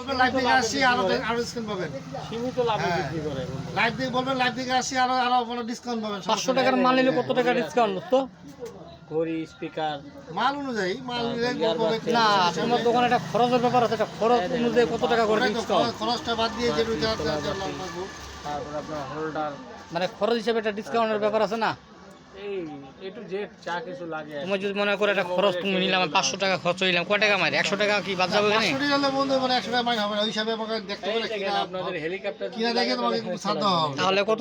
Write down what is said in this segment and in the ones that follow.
বলবেন লাইভ থেকে আসি আরো ডিসকাউন্ট পাবেন। সীমিত লাভে বিক্রি করে বন্ধু। লাইভ থেকে বলবেন লাইভ থেকে আসি আরো কোনো ডিসকাউন্ট পাবেন। 500 টাকার মাল নিলে কত টাকা ডিসকাউন্ট তো? ঘড়ি, স্পিকার, মাল অনুযায়ী মাল নিলে বলবে না তোমার দোকানে একটা খরচের ব্যাপার আছে, একটা খরচ অনুযায়ী কত টাকা করে ডিসকাউন্ট? খরচটা বাদ দিয়ে যে তারপর আপনার হোল্ডার, মানে খরচ হিসেবে একটা ডিসকাউন্টের ব্যাপার আছে না? এই এ টু জেড যা কিছু লাগে তুমি যদি মনে করে একটা খরচ তুমি নিলাম 500 টাকা খরচ হইলাম, কয় টাকা মারি? 100 টাকা কি বাদ যাবে এখানে? 100 টাকা বন্ধু মানে 100 টাকা মাইন হবে না, ওই হিসাবে আমাকে দেখতে এই পারে দেখেন আপনাদের হেলিকপ্টার কিনা দেখে তোমাকে একটু ছাড় দেওয়া হবে। তাহলে কত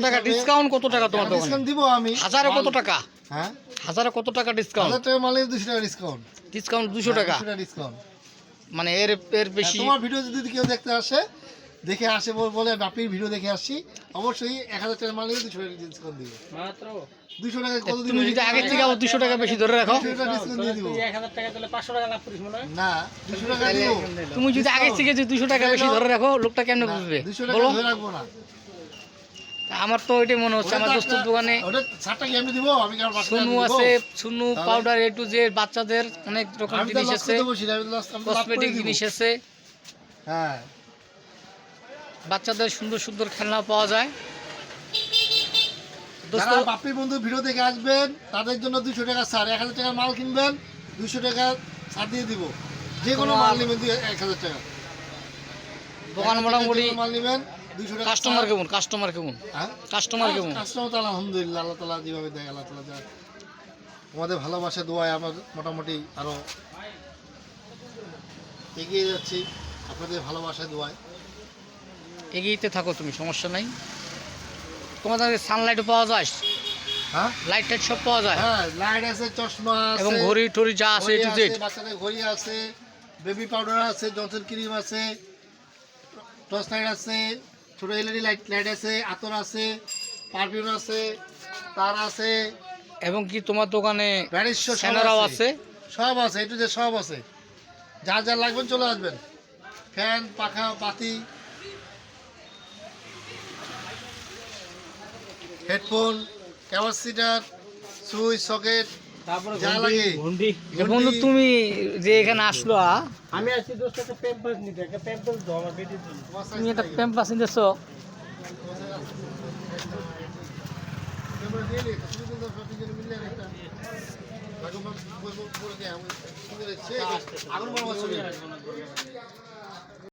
টাকা ডিসকাউন্ট? কত টাকা তোমার দোকানে? ডিসকাউন্ট দিব আমি। হাজারে কত টাকা? হ্যাঁ হাজারে কত টাকা ডিসকাউন্ট? 1000 টাকা মালে 200 টাকা ডিসকাউন্ট। ডিসকাউন্ট 200 টাকা, 200 টাকা ডিসকাউন্ট। মানে এর বেশি? তোমার ভিডিও যদি কেউ দেখতে আসে, দেখে আসে বলে বাপির ভিডিও দেখে আসছি, অবশ্যই 1000 টাকা মালে 200 টাকা ডিসকাউন্ট দিব। মাত্র 200 টাকা কত দিন? তুমি যদি আগে থেকে আবার 200 টাকা বেশি ধরে রাখো, 200 টাকা ডিসকাউন্ট দিয়ে দিব। তুই 1000 টাকা দিলে 500 টাকা লাভ করিস মনে হয় না 200 টাকা দিব। তুমি যদি আগে থেকে যে 200 টাকা বেশি ধরে রাখো, লোকটা কেমনে বুঝবে 200 টাকা বলো? ধরে রাখবো না। আমার তো ওইটাই মনে হচ্ছে। আমার দোস্তের দোকানে ওটা 60 টাকা এমনি দিব, আমি কি আর 500 টাকা সুনু দিব? আছে, সুনু পাউডার এ টু জেড, বাচ্চাদের অনেক রকম আমি তো জিনিস লস আছে, করতে বসি না, আমি তো লস আমি তো লাভ করে কসমেটিক দিব। জিনিস আছে, হ্যাঁ বাচ্চাদের সুন্দর সুন্দর খেলনা পাওয়া যায়। দোস্ত যারা বাপির বন্ধু ভিডিও দেখে আসবেন তাদের জন্য 200 টাকা ছাড়। 1000 টাকার মাল কিনবেন 200 টাকা ছাড় দিয়ে দিব। যে কোনো মাল নেবেন 1000 টাকা। দোকান মোটামুটি যে কোনো মাল নেবেন 200 টাকা। কাস্টমার কেমন? কাস্টমার কেমন? হ্যাঁ কাস্টমার কেমন? কাস্টমার তো আলহামদুলিল্লাহ, আল্লাহ তাআলা যেভাবে দেয় আল্লাহ তাআলা দেয়। আমাদের ভালোবাসা দোয়ায় আমরা মোটামুটি আরো এগিয়ে যাচ্ছি আপনাদের ভালোবাসা দোয়ায়। এগিয়েতে থাকো তুমি, সমস্যা নাই। তোমাদের সানলাইটও পাওয়া যায়, হ্যাঁ লাইট টাইট সব পাওয়া যায়, হ্যাঁ লাইট আছে, চশমা আছে, এবং ঘড়ি টড়ি যা আছে এ ঘড়ি টু আছে, জেড। বাচ্চাদের ঘড়ি আছে, বেবি পাউডার আছে, জনসন ক্রিম আছে, টর্চ লাইট আছে, ছোট এলইডি লাইট আছে, আতর আছে, পারফিউম আছে, তার আছে, এবং কি তোমার দোকানে ব্যারিস্ট স্যানারাও আছে? সব আছে, একটু যে সব আছে। যা যা লাগবেন চলে আসবেন। ফ্যান, পাখা, বাতি, হেডফোন, ক্যাপাসিটার, সুইচ, সকেট, তারপরে যা লাগে। ঘন্টি। বন্ধু তুমি যে এখানে আসলো, আমি আসছি দোস্ত একটা প্যাম্পাস নিতে, একটা প্যাম্পাস দাও আমার বেটির জন্য। তুমি একটা প্যাম্পাস নিতেছো, আগুন বড়